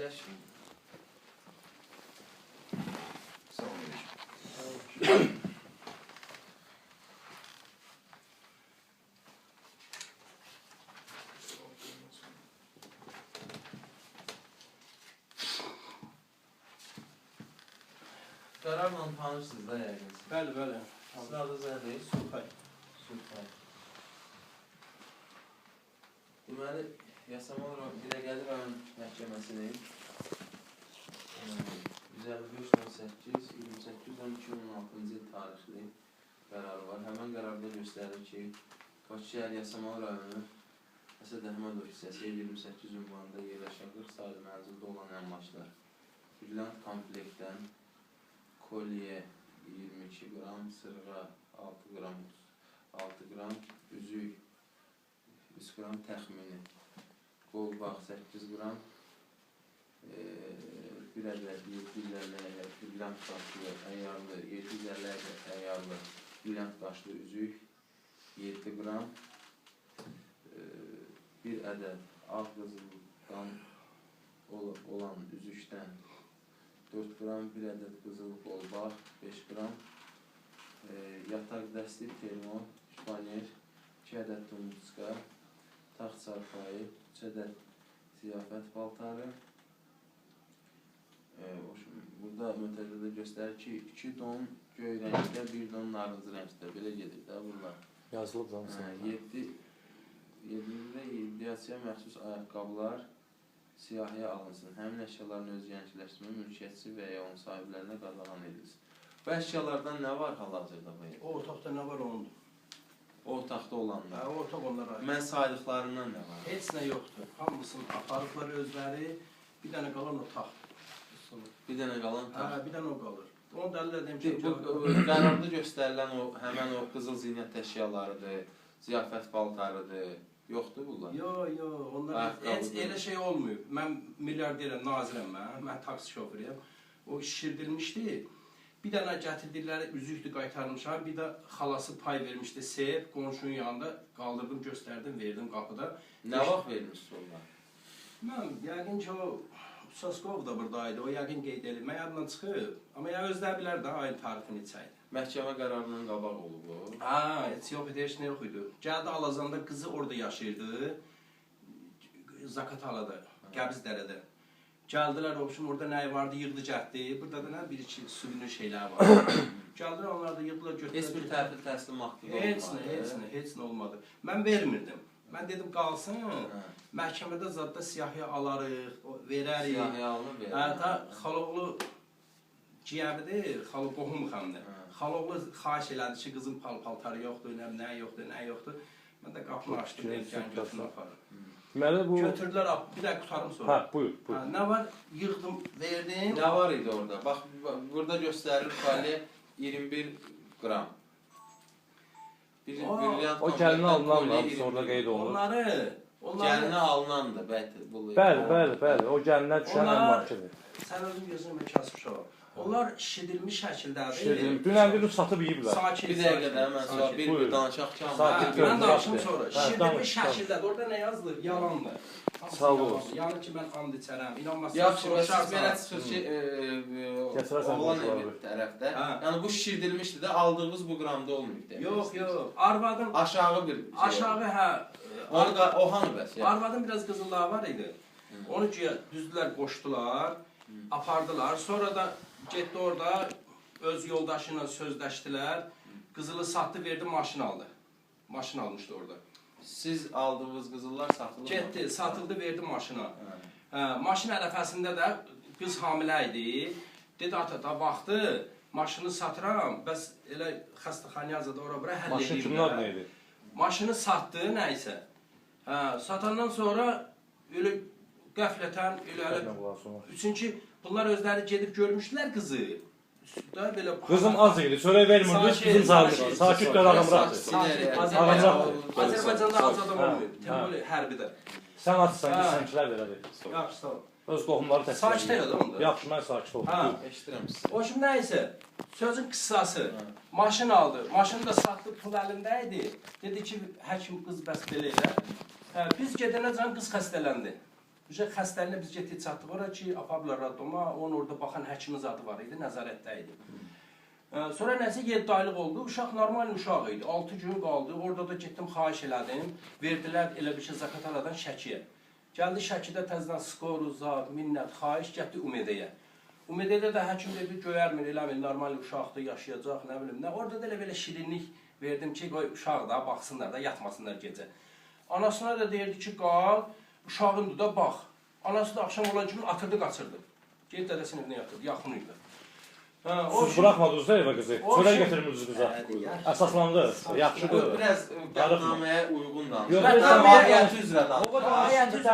Əyləşin. Sağ olun. Qərarla tanırsınız da yəqin. Bəli, bəli. Sizin adınız nədir? Sulxay. Sulxay. Deməli, Yasamal Binəqədi rayon məhkəməsinin 155-18-28-12-16-cı il tarixli qərarı var. Həmən qərarda göstərir ki, Bakı şəhər Yasamal rayonu Əsəd Əhmədov hissəsi 28 ünvanında yerləşən 40 saylı mənzildə olan əmlaklar brilliant komplektdən kolye 22 qram, sırğa 6 qram, üzük 3 qram təxmini, qolbaq 8 qram, bir ədəd 750 brilliant qaşlı əyarlı, 750 əyarlı brilliant qaşlı üzük 7 qram, bir ədəd ağ qızıldan olan üzükdən 4 qram, bir ədəd qızıl qolbaq 5 qram, yataq dəsti, termo, şpanyer, 2 ədəd tumbuçka, taxt çarpayı, 3 ədəd ziyafət paltarı. Burada mütəzədə göstərir ki, 2 don göy rəngdə, 1 don narıncı rəngdə, belə gedir də bunlar. Yazılıb zaten. 7-də iddiasıya məxsus ayaqqabılar siyahıya alınsın. Həmin əşyaların öz gəncləşdirmə mülkiyyətçisi və ya onun sahiblərinə qadağan edilsin. Bu əşyalardan nə var hal-hazırda bu? O otaqda nə var onundur? O otaqda olanlar. O otaq onlara ait. Mən saydıqlarından nə var? Heç nə yoxdur. Hamısını aparıblar özləri. Bir dənə qalan otaq. Bir dənə qalan otaq. Bir dənə o qalır. Onu dəlil edeyim ki, bu qərarda göstərilən həmən o qızıl zinət əşyalarıdır, ziyafət paltarıdır. Yoxdur bunlar? Yox, onlar heç elə şey olmuyor. Mən milyarderəm, nazirəm mən taksi şoförüyəm. O şişirdilmişdi. Bir dənə gətirdikləri üzükdür, qaytarmışam. Bir də xalası pay vermişdi, seyf, qonşunun yanında qaldırdım, göstərdim, verdim qapıda. Nə vaxt vermişsiniz onlar? Mən, yəqin ki, o Saskov da buradaydı, o yəqin qeyd edilmə yadından çıxıb. Amma ya özlər bilər də ayın tarixini neçəydi. Məhkəmə qərarından qabaq olub o? Heç yox idi, heç nə yox idi. Gəldi Alazanda, qızı orada yaşayırdı. Zakatalada, Qəbizdərədə. Gəldilər, orada nəyi vardı, yığdı gətdi. Burada da nə, bir-iki sürünür şeylər var. Gəldilər, onlar da yığdılar, götürdülər. Heç bir təhvil təslim haqqı olmadı? Heç nə olmadı. Mən vermirdim. Mən dedim, qalsın, məhkəmədə zadda siyahıya alarıq, verərik. Siyahıya alınır, verərik. Hətta xaloğlu ciyəridir, xalo qohum xəmdir. Xaloğlu xahiş elədi ki, qızın paltarı yoxdur, nə yoxdur. Mən də qapını açdım, gəlin götürünü aparır. Götürdülər, bir də qutarım sonra. Buyur. Nə var, yığdım, verdim. Nə var idi orada? Bax, burada göstərir fəaliyyət 21 qram. O gəlinə alınanlar, sonra qeyd olunur. Gəlinə alınandır, bəli, o gəlinə düşən əmlakıdır. Sən özün gözünü kasıb şoğ. Onlar şişirilmiş şəkildədir. Dünəndir, satıb yiyiblər. Bir dəqiqədə, mən sonra bir danışaq ki, mən danışım sonra. Şişirilmiş şəkildədir, orada nə yazılır? Yalandır. Sağ olsun. Yəni ki, mən and içərəm, inanmazsın. Yaxşı, siz belə çıxır ki, oğlan evi tərəfdə. Yəni, bu şişirdilmişdir də, aldığınız bu qramda olmayıb demək. Yox. Arvadın... Aşağı bir şey. Aşağı, hə. O hanı bəs? Arvadın biraz qızıllığı var idi. Onu düzdülər, qoşdular, apardılar. Sonra da getdi orada, öz yoldaşı ilə sözləşdilər. Qızılı satdı, verdi, maşın aldı. Maşın almışdı orada. Siz aldığınız qızıllar satılır mı? Getdi, satıldı, verdi maşına. Maşın ərəfəsində də qız hamilə idi. Dedi, ata da baxdı, maşını satıram, bəs elə xəstəxanaya da ora-bura həll edeyim. Maşın kimlər nə idi? Maşını satdı, nəysə. Satandan sonra elə qəflətən, çünki bunlar özləri gedib görmüşdülər qızı. Qızım az idi, çörək vermirdi, qızım sağlıqdır. Sakit qal, ağamraxdır. Azərbaycanda az adam olmuyor, temoli hərbidə. Sən açsan ki, sənkilər verə verir. Yaxşı, sağ ol. Öz qohumları təsvir edir. Sakit elə də onda. Yaxşı, mən sakit oldum. Eşidirəm sizi. O şimdi nəysə, sözün qıssası, maşın aldı. Maşını da satdı, pul əlində idi. Dedi ki, həkim qız bəs belə elə. Biz gedənəcən qız xəstələndi. Xəstəliyinə biz getdik çatdıq ora ki, apardılar raddoma, onun orada baxan həkimin zadı var idi, nəzarətdə idi. Sonra nəsə 7 aylıq oldu, uşaq normal uşaq idi, 6 gün qaldı, orada da getdim, xahiş elədim, verdilər elə bir şey Zakataladan Şəkiyə. Gəldi Şəkidə təzdən skor, zad, minnət, xahiş getdi Umedəyə. Umedədə də həkim dedi, göyərmir, eləmir, normal uşaqdır, yaşayacaq, nə bilim nə. Orada da elə belə şirinlik verdim ki, qoy uşaq da baxsınlar da, yatmasınlar gecə. Anasına da deyirdi ki, qal, uşağındır da bax. Anası da axşam olan kimi atırdı, qaçırdı. Gelib dədəsinin evinə yatırdı, yaxın idi. Siz buraxmadınız da evə qızı. Çörək gətirmirdiniz qıza. Əsaslandı. Yaxşıdır. Biraz qətnaməyə uyğun danışır. Yox, Mahiyyəti üzrə danışır.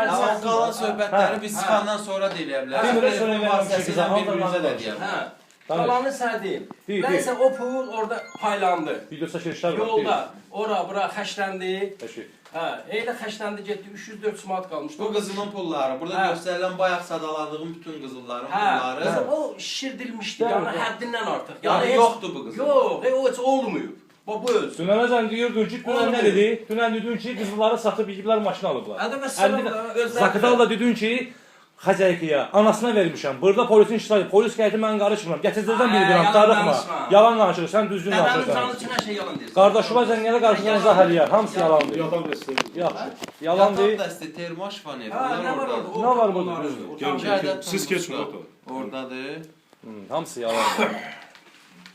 Amma qalan söhbətləri biz çıxandan sonra da eləyə bilərik. Bir vasitəsilə bir-birimizə də deyə bilərik. Qalanı sənə deyim. Nəysə o pul orada paylandı. Video çəkilişlər var. Yolda, ora, bura xəşləndi. Təşekkür. Elə xəşləndi getdi, 300-400 manat qalmışdı. Bu qızılın pulları, burada göstərilən bayaq sadaladığım bütün qızılların pulları. O şişirdilmişdi, yəni həddindən artıq. Yəni yoxdur bu qızıl. Yox, o heç olmuyor. Bu öz. Dünənəcən deyirdin ki, dünən nə dedi? Dünən dedin ki, qızılları satıb yiyiblər, maşın alıblar. Zakıdal da dedin ki, Xəzəkiyə, anasına vermişəm. Burada polisin iştirakı, polis gəldi, mən qarışmıram. Gətirdirdən bir-biram, darıxma. Yalan danışır, sən düzgün danışırsan. Canı üçün hər şey yalan deyirsən. Qardaşıma zəngələ qarşıdan izah eləyər, hamısı yalandır. Yalan dəstəyi. Yaxşı, yalandır. Yatak dəsti, termoşfan evi, Nə var orada? Nə var burada? Siz keçin otur. Oradadır. Hamısı yalandır.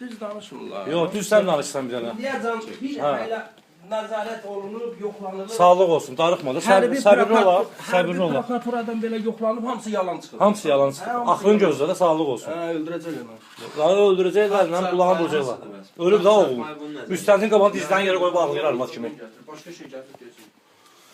Düz danışmırlar. Yox, düz sən danışsan bir dənə. Deyəcəm, bir elə nəzarət olunub, yoxlanılıb. Sağlıq olsun, darıxma da. Səbirli olaq, səbirli olaq. Prokuraturadan belə yoxlanıb, hamısı yalan çıxır. Hamısı yalan çıxır. Axırın gözlə də sağlıq olsun. Öldürəcək onu.Ları öldürəcəklər, mən qulağını vuracaqlar. Ölüb daha oğlum. Müstəntin qabağını dizdən yerə qoyub ağlayır arvad kimi. Başqa şey gətir deyirsən.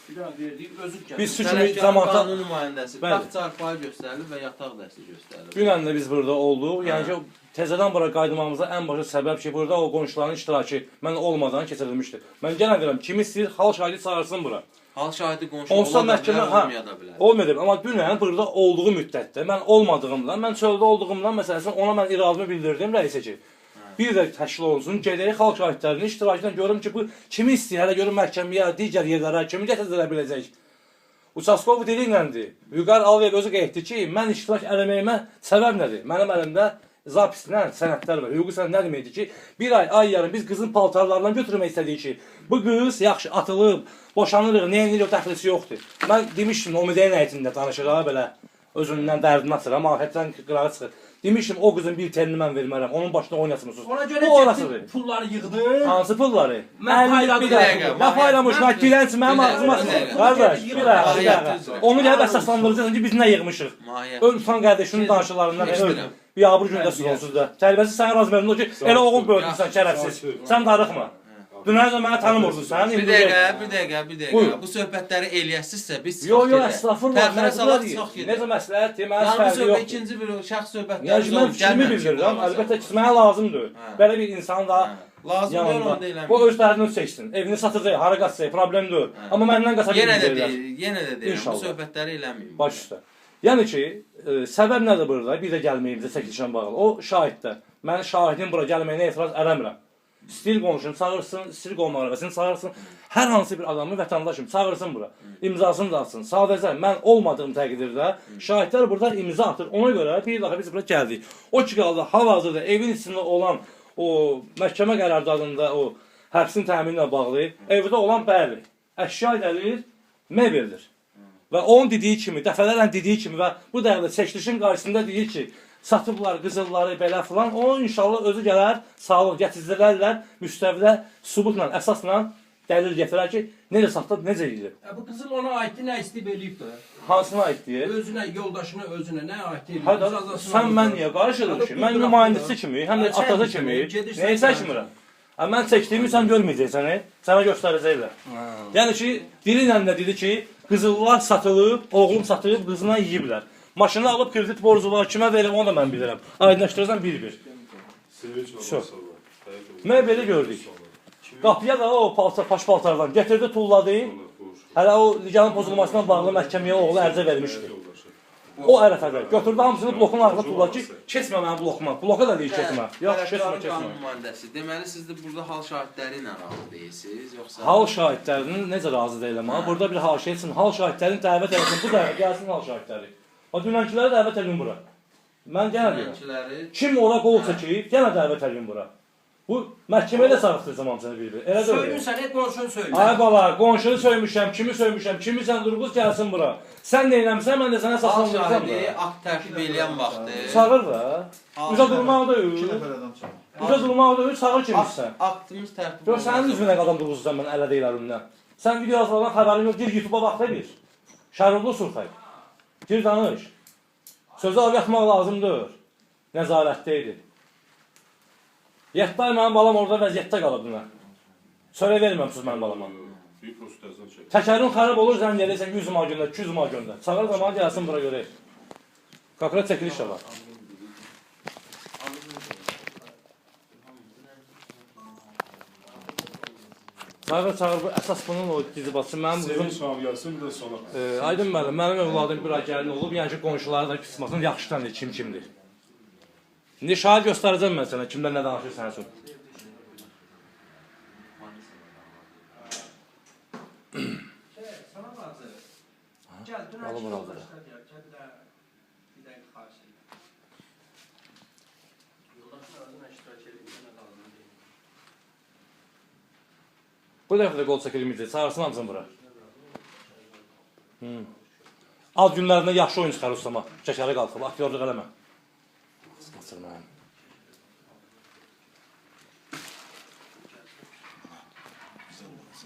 Bir dənə verdik, özü gətir. Biz su kimi zamanda... Qanun nümayəndəsi, taxt çarpayı göstərilir və yataq dəsti göstərilir. Dünən də biz burada olduq. Yəni ki, təzədən bura qaydımamıza ən başa səbəb ki, burada o qonşuların iştirakı mən olmadan keçirilmişdi. Mən genə deyirəm, kimi istəyir, hal şahidi çağırsın bura. Hal şahidi qonşu Onsuz ola da məhkəmə, bilər, olmaya da bilər. Olmadı, amma dünən burada olduğu müddətdə, mən olmadığımdan, mən çöldə olduğumdan məsələsini ona mən iradımı bildirdim rəisə ki, bir də təşkil olunsun, gedək xalq şahidlərinin iştirakından görüm ki, bu kimi istəyir, hələ görüm məhkəməyə, digər yerlərə, kimi gətirdilə biləcək. Uçaskov dili iləndir. Vüqar Alvev özü qeyddir ki, mən iştirak eləməyimə səbəb nədir? Mənim əlimdə zapislə sənədlər var. Hüquqi sənəd nə deməkdir ki, bir ay yarım biz qızın paltarlarından götürmək istədik ki, bu qız yaxşı atılıb, boşanırıq, neyinirik, o təxlisi yoxdur. Mən demişdim, o müdəyin həyətində danışıraq belə, özündən dərdini atır, amma hətdən qırağı çıxır. Demişdim, o qızın bir telini mən vermərəm, onun başına oynasınız. Ona görə getdim, pulları yığdım. Hansı pulları? Mən payladım. Nə paylamış, mən kilənçi, mənim ağzıma. Qardaş, bir dəqiqə. Onu gəlib əsaslandıracaqsın ki, biz nə yığmışıq? Ölmüşsən qardaşının danışıqlarından. Biabır gündəsiz onsuz da. Tərbiyəsiz sənə razı verdim o ki, elə oğul böldürsən, şərəfsiz. Sən darıxma. Dünən də mənə tanımırdın sən. Bir dəqiqə. Bu söhbətləri eləyəsizsə biz çox gedək. Yox, əslafırlar. Təxirə salaq çox gedək. Necə məsləhətdir, mənə fərqi fərqi yoxdur. İkinci bir şəxs söhbətləri yəni, mən fikrimi bildirirəm. Əlbəttə ki, mənə lazımdır. Belə bir insan da yanında. O öz dərdini öz çəksin. Evini satacaq, hara qaçacaq, problem deyil. Amma məndən qaça bilmirlər. Yenə də deyirəm, bu söhbətləri eləməyim. Baş üstə. Yəni ki, səbəb nədir burada? Bir də gəlməyimizə çəkilişən bağlı. O şahiddə. Mən şahidin bura gəlməyinə etiraz eləmirəm. İstəyir qonşunu çağırsın, istəyir qonmaq arabasını çağırsın. Hər hansı bir adamı vətəndaşım çağırsın bura. İmzasını da atsın. Sadəcə mən olmadığım təqdirdə şahidlər burada imza atır. Ona görə bir dəfə biz bura gəldik. O ki qaldı hal-hazırda evin içində olan o məhkəmə qərargahında o həbsin təmini ilə bağlı evdə olan bəli, əşya dəlir, mebeldir. Və onun dediyi kimi, dəfələrlə dediyi kimi və bu dəqiqədə çəkilişin qarşısında deyir ki, satıblar qızılları belə filan, o inşallah özü gələr, sağlıq gətirdirərlər, müstəvidə, sübutla, əsasla dəlil gətirər ki, necə satıb, necə yiyilib. Bu qızıl ona aiddir, nə istəyib eləyib də. Hansına aiddir? Özünə, yoldaşına, özünə nə aiddir? Hədə, sən mən niyə qarşıdın ki? Mən nümayəndəsi kimi, həm də atası kimi, neyi çəkmirəm? Mən çəkdiyimi sən görməyəcəksən, sənə göstərəcəklər. Yəni ki, dili ilə də dedi ki, qızıllar satılıb, oğlum satılıb, qızına yiyiblər. Maşını alıb kredit borcular kimə verim, onu da mən bilirəm. Aydınlaşdırırsan bir-bir. Mən belə gördük. Qapıya da o paş paltardan getirdi, tulladı. Hələ o liganın pozulmasından bağlı məhkəməyə oğlu ərizə vermişdi. O ərəfədə götürdü hamısını blokun arxasına tulladı ki, keçmə mənim blokuma. Bloka da deyir keçmə. Yox, keçmə. Deməli siz də burada hal şahidləri ilə razı deyilsiniz, yoxsa Hal şahidlərinin necə razı deyiləm ha? Burada bir haşiyə üçün hal şahidlərini dəvət edin. Bu da gəlsin hal şahidləri. O dünənkiləri dəvət edin bura. Mən yenə deyirəm. Kim ora qol çəkib, yenə dəvət edin bura. Bu məhkəməyə də sarıqdıracam hamısını bir-bir. Elə də Söylün sən, qonşunu söylün. Ay bala, qonşunu söymüşəm, kimi söymüşəm, kimi sən durğuz gəlsin bura. Sən nə eləmişsən, mən də sənə hal əsaslandıracam da. şahidi akt tərkib eləyən vaxtı Çağır da. Üzə durmaq da 2 yox. nəfər adam çağır. Üzə durmaq da yox, çağır kimsən. aktımız tərtib Gör sənin üzünə qadam durğuzsan mən ələ deyil əlimdən. Sən video yazılan xəbərin yox, gir YouTube-a bax da bir. Şərurlu Surxay. Gir danış. Sözü al yatmaq lazımdır. Nəzarətdə idi. 7 ay mənim balam orada vəziyyətdə qalıb buna. Söyle verməmsiz mənim balama. Təkərin xarab olur, zəng gəlirsən 100 ma göndər, 200 ma göndər. Çağır zaman gəlsin bura görək. Qaqra çəkiliş də var. Çağır, bu əsas bunun o dizibası. Mənim qızım... Aydın müəllim, mənim övladım bir ay gəlin olub, yəni ki, qonşuları da qismasını yaxşı tanıyır, kimdir. İndi şahid göstərəcəm mən sənə, kimdən nə danışır sənə söz. Sana bazı. Gəl, dünən Alım ki, oralı. yoldaşlar gəl, gəl bir dəqiqə xahiş edirəm. Yoldaşlar adına iştirak edin, nə qaldım deyim. Bu dəfə də qol çəkilməyəcək, çağırsın hamısını bura. Az günlərində yaxşı oyun çıxar ustama, şəkəri qalxıb, aktyorluq eləmə. Qısqaçır mənim.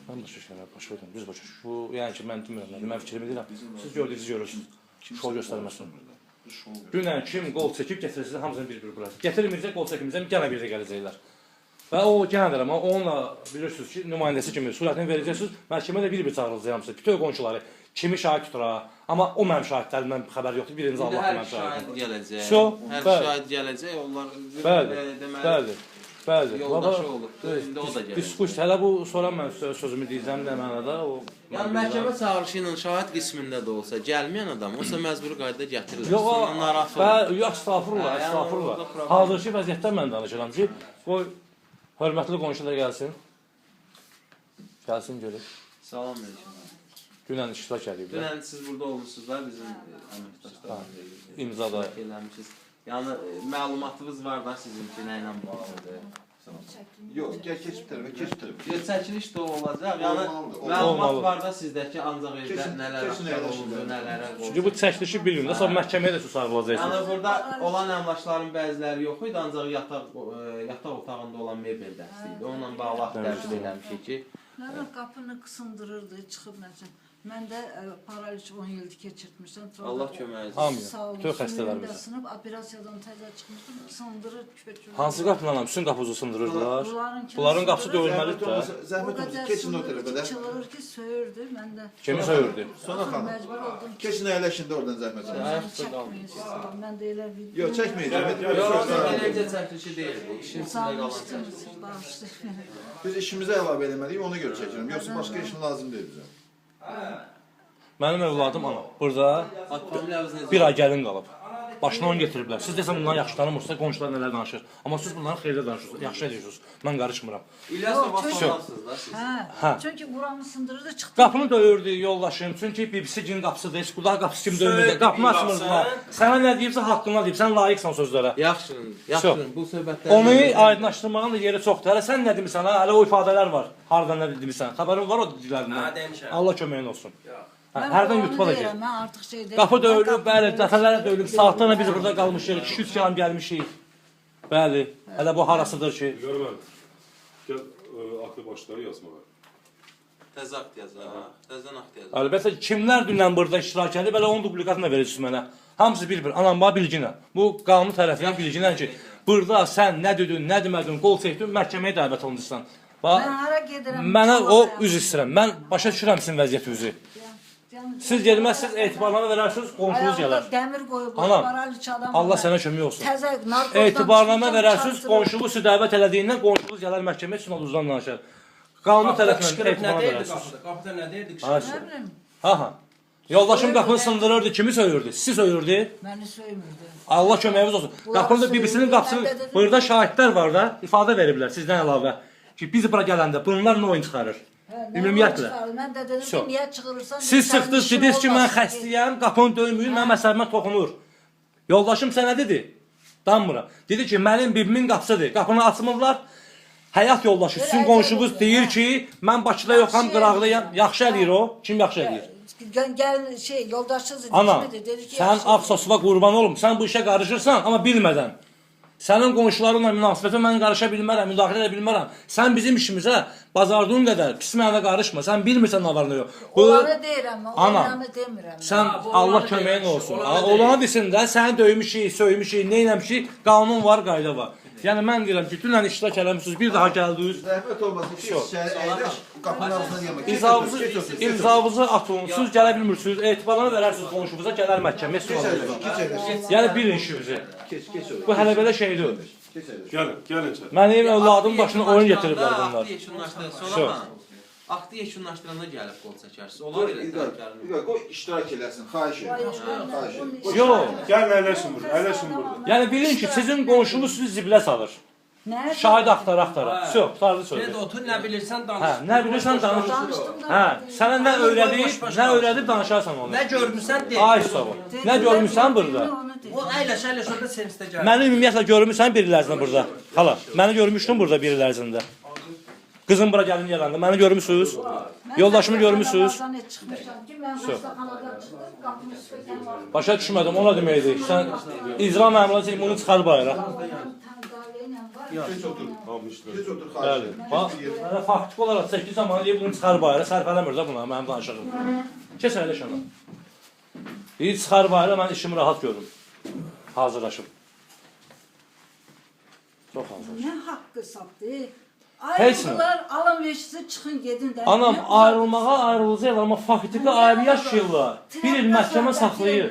Mən başa düşürəm, başa düşürəm, düz başa düşürəm. Bu, yəni ki, mən demirəm, mən fikrimi deyirəm. Siz gördüyünüzü görürsünüz, şov göstərməsin. Dünən kim qol çəkib gətirəsiniz, hamısını bir-bir bura. Gətirməyəcək, qol çəkməyəcək, gənə bir də gələcəklər. Və o gənə deyirəm, onunla bilirsiniz ki, nümayəndəsi kimi surətini verəcəksiniz, məhkəmədə bir-bir çağırılacaq hamısı, bütün qonşuları, kimi şahid tutura, amma o mənim şahidlərimdən xəbər yoxdur, birinci Allah mənim şahid. şahid gələcək. So, Hər şahid gələcək, onlar Bəli, yoldaşı olubdur, indi o da gələcək. Diskusiya, hələ bu sonra mən sözümü deyəcəm nə mənada, o... Yəni məhkəmə çağırışı ilə şahid qismində də olsa, gəlməyən adam olsa məcburi qaydada gətirilir. Yox, Sonra narahat olur. yox, estağfurullah, Yəni, estağfurullah. orada problem- Hazırki vəziyyətdən mən danışıram ki, qoy hörmətli qonşu da gəlsin. Gəlsin görək. Salam əleykum. Dünən iştirak ediblər. Dünən siz burada olmuşsunuz da bizim əməkdaşlarımız. İmzada. Eləmişsiniz. Yəni məlumatınız var da sizinki nə ilə bağlıdır. Yox, gəl keçib tərəfə, keçib tərəfə. Yox, çəkiliş də olacaq. Yəni Olmalıdır, məlumat var da sizdəki ancaq evdə Kesin- nələr kesin aşkar əyləşirlər. olundu, nələrə Çünki qoyuldu. bu çəkilişi bilmiyorum da, sonra məhkəməyə də çağırılacaqsınız. Yəni burada olan əmlakların bəziləri yox idi, ancaq yataq otağında olan mebel dəsti idi. Onunla bağlı akt tərtib eləmişik ki, Nərə qapını qısındırırdı, çıxıb nəsə. Mən də paraliç 10 ildir keçirtmişəm. Allah köməyiniz olsun. Hamıya. Sağ olun. Bütün xəstələrimizə. Sınıb operasiyadan təzə çıxmışdım, sındırır, köçürür. Hansı qapıdan alam? Bütün qapı sındırırdılar. Bunlarınkini Bunların qapısı sındırır. döyülməlidir də. Zəhmət olmasa keçin o tərəfə də. Çılır ki, söyürdü, mən də. Kimi söyürdü? Sonra xanım, Məcbur oldum. keçin əyləşin də oradan zəhmət olmasa. Ayaqda qalmayın. Çəkməyin, mən də elə video. Yox, çəkməyəcəm. Yox, eləcə çəkilişi deyil bu. İşin içində qalan çəkiliş. Bağışlayın. Biz işimizə əlavə eləməliyik, ona görə çəkirəm. Yoxsa başqa işin lazım deyil bizə. Mənim övladım ana. Burada Familiyamız necə? bir ay gəlin qalıb. Başına onu getiriblər. Siz desən bundan yaxşı tanımırsınız, qonşular nələr danışır. Amma siz bunların xeyirlə danışırsınız, yaxşı edirsiniz. Mən qarışmıram. İlyasova Yox, baxarsınız da siz. Hə, çünki buramı sındırırdı, çıxdı. Qapını döyürdü yoldaşım. Çünki BBC-cinin qapısıdır. Eskular qapısı kimi döyürdü. Qapını açmırdılar. Sənə nə deyibsə haqqında deyib. Sən layiqsən sözlərə. Yaxşı, bu söhbətlər. Onu aydınlaşdırmağın da yeri çoxdur. Hələ sən nə demisən? Hələ o ifadələr var. Hardan nə demisən? Xəbərin var o dillərindən. demişəm. Allah köməyin olsun. Mən Hərdən onu YouTube'a da deyirəm, gəl. mən artıq şey deyirəm. Qapı döyülüb, Qapını bəli, döyülüb, dəfələrlə döyülüb. Saatlarla biz burada qalmışıq. 200 km gəlmişik. Bəli. Hələ bu harasıdır ki? Görməm. Gəl aklı başları yazmağa. Təzə akt yazaq. Təzən akt yazaq. Əlbəttə kimlər dünən burada iştirak edib, elə onun dublikatını da verəcəksiniz mənə. Hamısı bir-bir. Anam bax bilginə. Bu qanun tərəfindən bilginə ki, burada sən nə dedin, nə demədin, qol çəkdin, məhkəməyə dəvət olunursan. Bax, Mən hara gedirəm? mənə o üzr istəyirəm. Mən başa düşürəm sizin vəziyyətinizi. Siz gelməzsiniz, etibarnamə verərsiniz, qonşunuz gələr. Ayağında dəmir qoyublar, Anam, paraliç adam. Allah sənə kömək olsun. Təzə narkozdan Etibarnamə çıxacaq, verərsiniz, çarptırır. qonşunuz sizi dəvət elədiyindən qonşunuz gələr məhkəməyə üçün uzdan danışar. Qanun tərəfindən Qışqırıb nə etibarnamə deyirdi verərsiniz. qapıda? Qapıda nə deyirdi Ha, qışqırıb? Nə bilim, ha. Yoldaşım qapını sındırırdı, kimi söyürdü? Sizi söyürdü. Məni söymürdü. Allah köməyiniz olsun. Qapının birisinin qapısını, burada şahidlər var da, ifadə veriblər sizdən əlavə. Ki biz bura gələndə bunlar nə oyun çıxarır? Ümumiyyətlə. Mən də dedim ki, niyə çıxırırsan? Siz çıxdınız, dediniz ki, mən xəstəyəm, qapını döymüyün, mənim əsəbimə toxunur. Yoldaşım sənə dedi, danmıram. Dedi ki, mənim bibimin qapısıdır, qapını açmırlar. Həyat yoldaşı, sizin qonşunuz deyir ki, mən Bakıda yoxam, qıraqdayam. Yaxşı eləyir o. Kim yaxşı eləyir? Gəl yoldaşınız Ana, dedi ki, sən Ağsosova qurban olum, sən bu işə qarışırsan, amma bilmədən. Sənin qonşularınla münasibətə mən qarışa bilmərəm, müdaxilə edə bilmərəm. Sən bizim işimizə bazardığın qədər pis mənada qarışma. Sən bilmirsən nə var nə yox. Olanı deyirəm, ana, olanı demirəm. sən Allah köməyin olsun. Olanı desin də, səni döymüşük, söymüşük, neynəmişik, qanun var, qayda var. Yəni mən deyirəm ki, dünən iştirak eləmişsiniz, bir daha gəldiniz. Zəhmət olmasın ki, içəri əyləş, qapının ağzına gəlmək. İmzavızı atın, siz gələ bilmirsiniz, etibarını verərsiniz qonşunuza, gələr məhkəməyə sualınızdan. Yəni bilin işinizi. Bu hələ belə şeydir. Gəlin içəri. Mənim övladımın başına oyun getiriblər bunlar. Aktı yekunlaşdıranda gəlib qol çəkərsiniz. Onlar elə tərəflərini. Qoy iştirak eləsin, xahiş edirəm. Yox. Gəlin əyləşin burada, əyləşin burada. Yəni bilin ki, sizin qonşunuz sizi zibilə salır. Şahid axtara. Yox, tutarlı söyləyir. Red otur, nə bilirsən danış. Hə, nə bilirsən danış. Hə, sənə nə öyrədib danışarsan onu. Nə görmüsən de. Ay sağ ol. Nə görmüsən burada? O əyləş orada sevincdə gəlir. Məni ümumiyyətlə görmüsən bir il ərzində burada. Hala, məni görmüşdün burada bir il ərzində. Qızım bura gəlin gələndə, məni görmüsünüz? Yoldaşımı görmüsünüz? Başa düşmədim, ona deməkdir. Sən icra məmuruna bunu çıxar bayıra. Geç otur. Geç otur, xahiş Bəli. edirəm. Bax, mənə faktiki olaraq 8 zamanı deyib bunu çıxar bayıra, sərfələmir də buna, mənim danışığım. Keç əyləş ona. Bir çıxar bayıra, mən işimi rahat görüm. Hazırlaşım. Çox hazırlaşım. Nə haqqı sapdı? Heç nə. Ayrıldılar, alın veşisi çıxın gedin də. Anam, ayrılmağa ayrılacaqlar, amma faktiki ayrı yaşayırlar. Bir il məhkəmə saxlayır.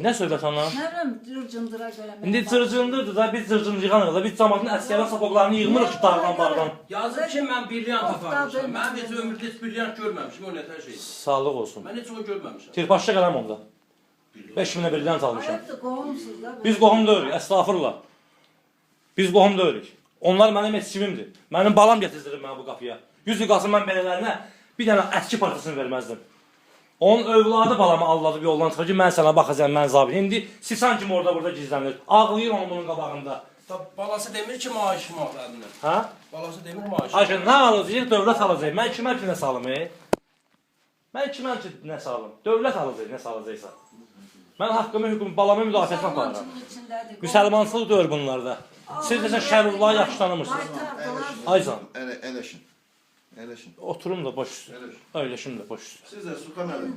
Nə söhbət anam? Nə bilim, cırcındıra görə. İndi cırcındırdı da, biz cırcın yığanıq da, biz cəmatın əsgərin sapoklarını yığmırıq ki, dağdan bağdan. Yazır ki, mən brilyant aparmışam. Mən heç ömrümdə heç brilyant görməmişim, o nətər şeydir. Sağlıq olsun. Mən heç onu görməmişəm. Tirpaşça qələm onda. 5000-ə brilyant almışam. Hayır, qohumsuz da. Biz qohum deyirik, əstağfurullah. Biz qohum deyirik. Onlar mənim etkimimdir. Mənim balam getirzdirir mənə bu qapıya. 100 il qalsın mən belələrinə bir dənə əski parçasını verməzdim. Onun övladı balamı alladıb yoldan çıxır ki, mən sənə baxacam, mən zabit. İndi sisan kimi orada burada gizlənir. Ağlayır onun bunun qabağında. Balası demir ki, maaşımı alır. Hə? Balası demir maaşımı. Ayşə, nə alacaq? Dövlət alacaq. Mən kimə ki nə salım? Mən kimə ki nə salım? Dövlət alacaq, nə salacaqsa. Mən haqqımı, hüqumu, balamı müdafiəsini aparıram. Müsəlmançılıq deyir bunlarda. Siz desən Şərullahı yaxşı tanımırsınız. Aycan. Əyləşin. Əyləşin. Oturum da boş üstü. Əyləşim də boş üstü. Siz də Sultan müəllim.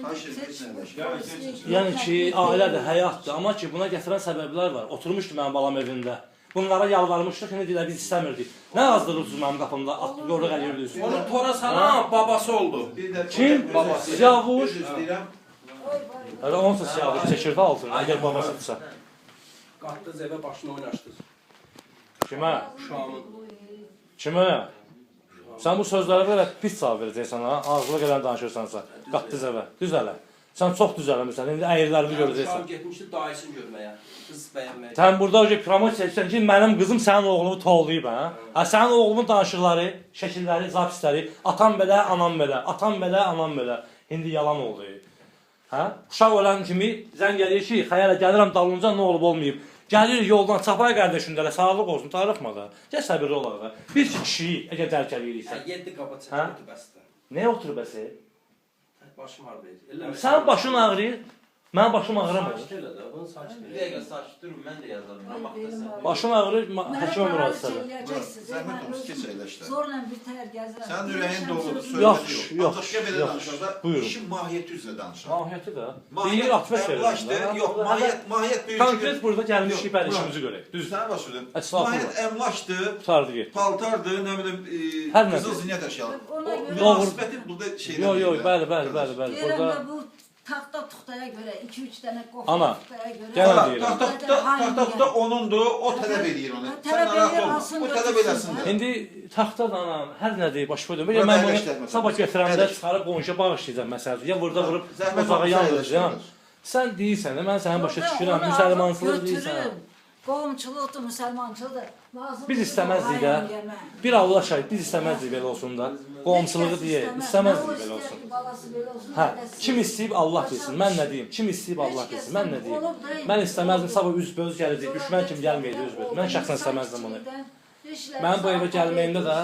Xahiş edirəm, əyləşin. Yəni ki, ailədir, həyatdır. Amma ki, buna gətirən səbəblər var. Oturmuşdu mənim balam evində. Bunlara yalvarmışdıq, indi deyirlər, biz istəmirdik. Nə azdırırsınız mənim qapımda, yoruq eləyirdiniz? Onu tora salan babası oldu. Kim? Siyavuş. Hələ onsa siyavuş çəkirdi altına, əgər babasıdırsa. Qatdız evə başını oynaşdız. Kimə? Uşağımın. Kimə? Sən bu sözlərə belə pis cavab verəcəksən ha, ağzına gələn danışırsansa. Qatdız evə, düzələ. Sən çox düzələmirsən, indi əyirlərimi görəcəksən. Uşağım getmişdi dayısını görməyə, qız bəyənməyə. Sən burada promote çəksən ki, mənim qızım sənin oğlumu toğlayıb hə? Hə, sənin oğlumun danışıqları, şəkilləri, zapisləri, atam belə, anam belə, atam belə, anam belə. İndi yalan oldu. Hə? Uşaq ölən kimi zəng gəlir ki, xəyələ gəlirəm dalınca nə olub olmayıb. Gəlir yoldan çapay qardaşında da sağlıq olsun, tarıxma da. Gəl səbirli olaq da. Bir kişiyi əgər dərk eləyirsən. 7 qapa çəkirdi bəsdə. Nə otur bəsi? Başım ağrıyır. Sənin başın ağrıyır. Mənim başım ağrımır. Elə də, bunu saç Bir dəqiqə saç durun, mən də yazarım. Başım ağrır, həkimə müraciət edir. Zəhmət olsun, keç əyləşdə. Zorla bir tər gəzirəm. Sənin ürəyin doludur, söhbəti Yaxşı, yox. yaxşı, Ancaq belə yaxşı. danışanda Buyurun. işin mahiyyəti üzrə danışaq. Mahiyyəti də. Deyir, atfəs Əmlakdır, yox, mahiyyət bir Konkret burada gəlmişik, bəli, işimizi görək. Düzdür. Sən başlayın. Estağfurullah. Mahiyyət əmlakdır, Tutardı get. paltardır, nə bilim, Hər qızıl nədir. zinət əşyaları. O Ona görə- münasibəti burada şeylər. Yox, yox, bəli. Deyirəm Burada də bu taxta tuxtaya görə 2-3 dənə Ana, qofla tuxtaya görə. Gənə Valla, deyirəm. taxta onundur, o tələb edir onu. Sən Tələb narahat edir, olma. alsın, O tələb götürsün. eləsin. İndi taxta danam, hər nə deyib başa düşdüm. Bura Mən əyləşdirmə bunu məsələn. sabah götürəndə Əyləş. çıxarıb qonşuya bağışlayacağam məsələn. Ya burada vurub Zəhmət ocağa olmasa yandıracağam. əyləşdirmə. Sən deyirsən də mən sənin başa Orada düşürəm. onu Müsəlmançılıq alıb deyirsən. götürün. Qovumçuluqdur, müsəlmançılıqdır. Lazım Biz deyil, istəməzdik də. hayal yemə. Bir Allah şahid biz istəməzdik belə olsun da. Qovumçuluğu deyək, istəməzdik belə olsun. Hə, kim istəyib Allah bilsin. Mən nə deyim? Kim istəyib Allah bilsin. Mən nə deyim? Mən istəməzdim sabah üzbəüz gələcək. Düşmən kimi gəlməyəcək üzbəüz. Mən şəxsən istəməzdim bunu. Mənim bu evə gəlməyimdə də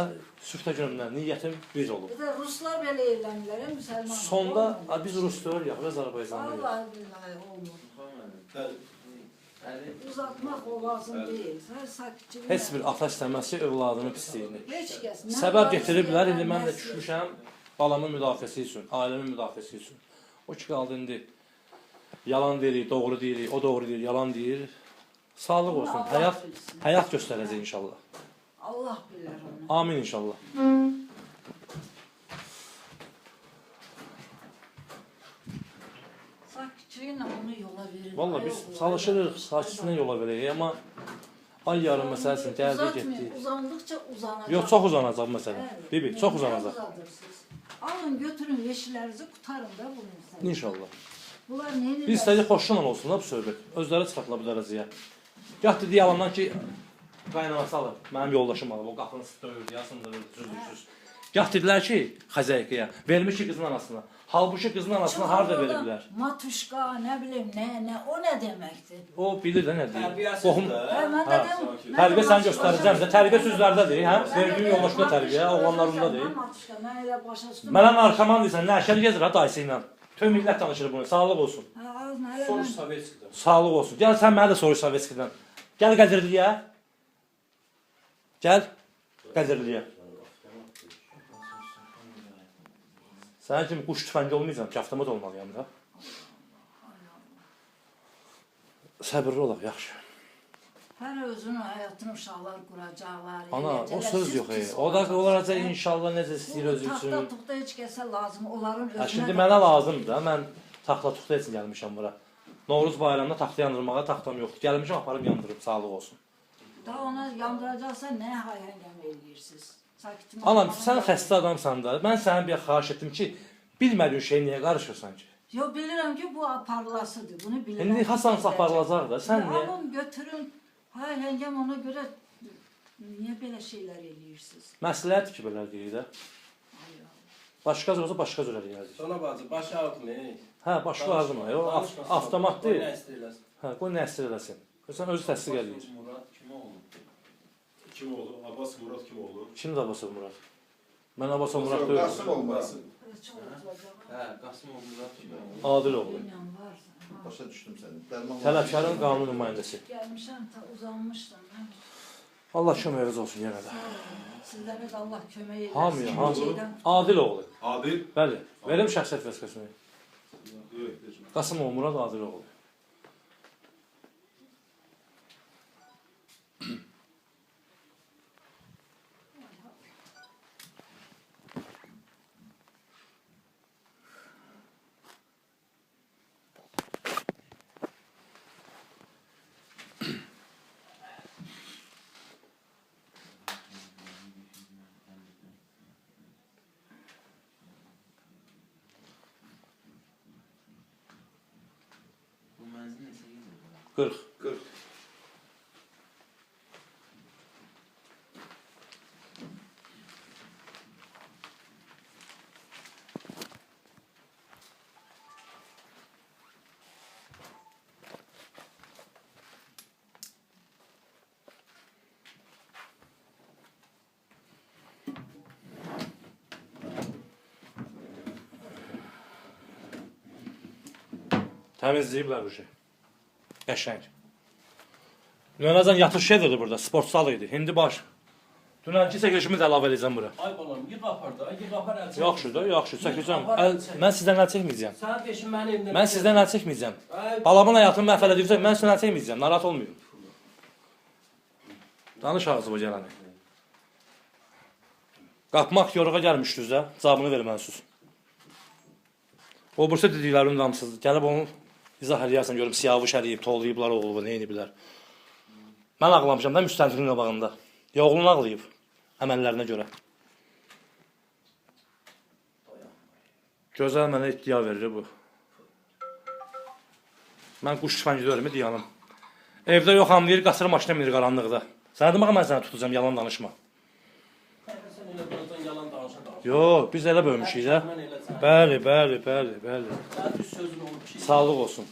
süftə günümdən niyyətim bir olub. Bir də ruslar belə evlənirlər, müsəlman. Sonda biz rus deyirik, biz Azərbaycanlıyıq. Vallahi billahi olmur. Uzatmaq o lazım deyil. Hər sakitçiliyə. Heç bir ata istəməz ki, övladını pisliyini. Heç kəs. Səbəb getiriblər, indi mən də düşmüşəm balamın müdafiəsi üçün, ailəmin müdafiəsi üçün. O ki qaldı indi yalan deyirik, doğru deyirik, o doğru deyir, yalan deyir. Sağlıq olsun, həyat göstərəcək inşallah. Allah bilər onu. Amin inşallah. Sakitçiliyə onu yola verin. Valla biz çalışırıq, sakitçilə yola verək, amma ay yarın məsələsini gəldi, getdi. Uzandıqca uzanacaq. Yox, çox uzanacaq məsələn. Bəli. Bibi, çox uzanacaq. Uzadırsınız. Alın, götürün yeşillərinizi, qutarın da bunu. İnşallah. Bunlar nə edirlər? Biz istəyik xoşla olsun da bu söhbət. Özləri çıxartla bu dərəcəyə. Gah dedi yalandan ki, qaynanası alır, mənim yoldaşım alır, o qapını döyürdü, yasındırırdı, düzdürsüz. Gah dedilər ki, Xəzəykəyə, vermiş ki qızın anasına. Halbuki qızın anasına harada veriblər? Matuşka, nə bilim, nə, o nə deməkdir? O bilir də nə deyir. Qohum, Mən də deyim. tərbiyə sən göstərəcəm də, tərbiyə sözlərdədir, hə? Verdiyim yoldaşına tərbiyə, oğlanlarında deyil. Matuşka, mən elə başa düşdüm. Mənə narkoman deyirsən, nə şər gezir ha dayısı ilə. Tüm millət danışır bunu, sağlıq olsun. Soruş Sovetskidən. Sağlıq olsun. Gəl sən mənə də soruş Sovetskidən. Gəl Qədirliyə. Gəl Qədirliyə. Sənin kimi quş tüfəngi olmayacam ki, avtomat olmalıyam da. Səbirli olaq, yaxşı. Hər özünün həyatını uşaqlar quracaqlar. Ana, o söz yox. O da olacaq inşallah necə istəyir özü üçün. Taxta tuxta heç kəsə lazım, onların özünə. Şimdi mənə lazımdır da, mən taxta tuxta üçün gəlmişəm bura. Novruz bayramında taxta yandırmağa taxtam yoxdur. Gəlmişəm aparıb yandırıb, sağlıq olsun. Da ona yandıracaqsa nə hayəngəm eləyirsiniz? Anam, sən xəstə adamsan da, mən sənin bir xahiş etdim ki, bilmədiyin şey niyə qarışırsan ki? Yox, bilirəm ki, bu aparlasıdır, bunu bilirəm. İndi Hasansa aparılacaq da, sən niyə? Alın, götürün, hayəngəm ona görə niyə belə şeylər eləyirsiniz? Məsləhət ki, belə deyir də. Başqa cür olsa başqa cür eləyərdik. Sonra bacı, baş ağrıtmı? Hə, başqa lazım. O avtomat deyil. Nə istəyirlər? Hə, qoy nə əsir eləsin. Sən özü təsdiq eləyir. Murad kim oldu? Kim oldu? Abbas Murad kim oldu? Kimdir Abbasov Murad? Mən Abbasov Murad deyiləm. Qasım olmasın. Hə, Qasımov Murad kim oldu? Adiloğlu. Başa düşdüm səni. Dərman Tələbkarın qanun nümayəndəsi. Gəlmişəm, uzanmışdım mən. Allah köməyiniz olsun yenə də. Sizlərə də Allah kömək eləsin. Hamıya, hamıya. Şeydən- Adiloğlu. Adil. Bəli. Verim şəxsiyyət vəsiqəsini. Evet. Qasımov Murad Adiloğlu. Bu mənzil neçə gedir? 40. 40. Təmizləyiblər bu şey. Qəşəng. Dünənəcən yatış şeydir burada, sportsal idi. Hindi baş. Dünənki çəkilişimi də əlavə edəcəm bura. Ay balam, yığ apar da, yığ apar əl çək. Yaxşı da, yaxşı. Çəkəcəm. Mən sizdən əl çəkməyəcəm. Sən peşin mənim evimdə. Mən sizdən əl çəkməyəcəm. Ay, Balamın həyatını məhv elədirsə, mən sizdən əl çəkməyəcəm. Narahat olmayın. Danış ağzıma gələni. Qapmaq yoruğa gəlmişdiniz də, cavabını ver mənsiz. O bursa dediklərinin hamısı gəlib onu izah eləyərsən görüm siyavuş eləyib, toğlayıblar oğlu, nə ediblər. Mən ağlamışam da müstəntiqin qabağında. Ya oğlunu ağlayıb əməllərinə görə. Gözəl mənə iddia verir bu. Mən quş tüfəngi görmür diyanım. Evdə yox hamlayır, qasır maşına minir qaranlıqda. Sənə demək mən səni tutacağım, yalan danışma. Sən elə buradan yalan danışa. Yox, biz elə bölmüşük də. Bəli. Sən düz sözün olub ki. Sağlıq olsun.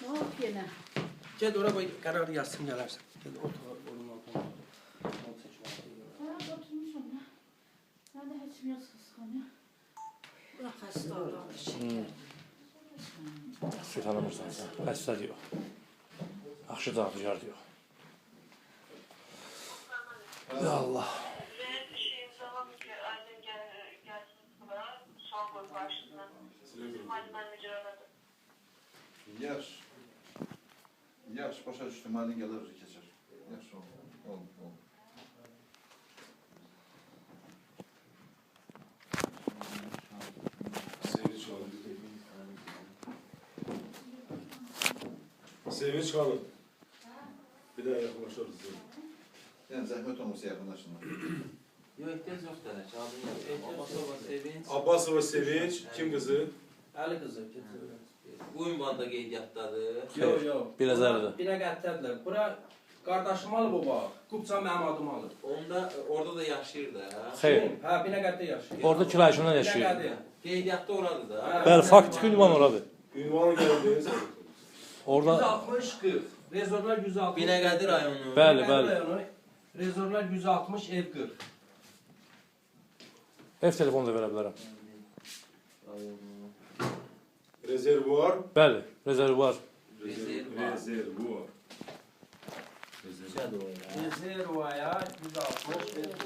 Yok yine. Gel ora qoy, qərar yazsın gələrsən. Gel otur onun altına. Ben oturmuşum ya. Ben de hiç biraz kıskanıyor. Bırak hasta adamı. Su tanımırsan sən. Xəstə diyor. Yaxşı dağıdıcar diyor. Ya Allah. Yaş, başa düşdüm, halin gəlir, keçər. Yaş, ol. Sevinç Hanım. Sevinç Hanım. Bir daha yaklaşırız. Yəni, zəhmət olmasa yaxınlaşınlar. Yox, ehtiyac yoxdur hələ. Abbasova Sevinç. Abbasova Sevinç, kim kızı? Əli qızı. Bu ünvanda qeydiyyatdadır. Yox. Biləcərdir. Binə qəttədilər. Bura qardaşım alıb o bax. Qubça mənim adımı alıb. Orada da yaşayır da. Xeyr. Hə, binə qəttə yaşayır. Orada kirayəşindən yaşayır. Qeydiyyatda oradır da. Bəli, faktiki ünvan oradır. Ünvanı geldiğiniz Orada 160 40. Rezorlar 160. Binəqədi rayonu. Bəli. rayonu. Rezorlar 160 ev 40. ev telefonu da verə bilərəm. rezervuar. Bəli, rezervuar. Rezervuar. Güzel o ya. Rezervaya 160 ev 40.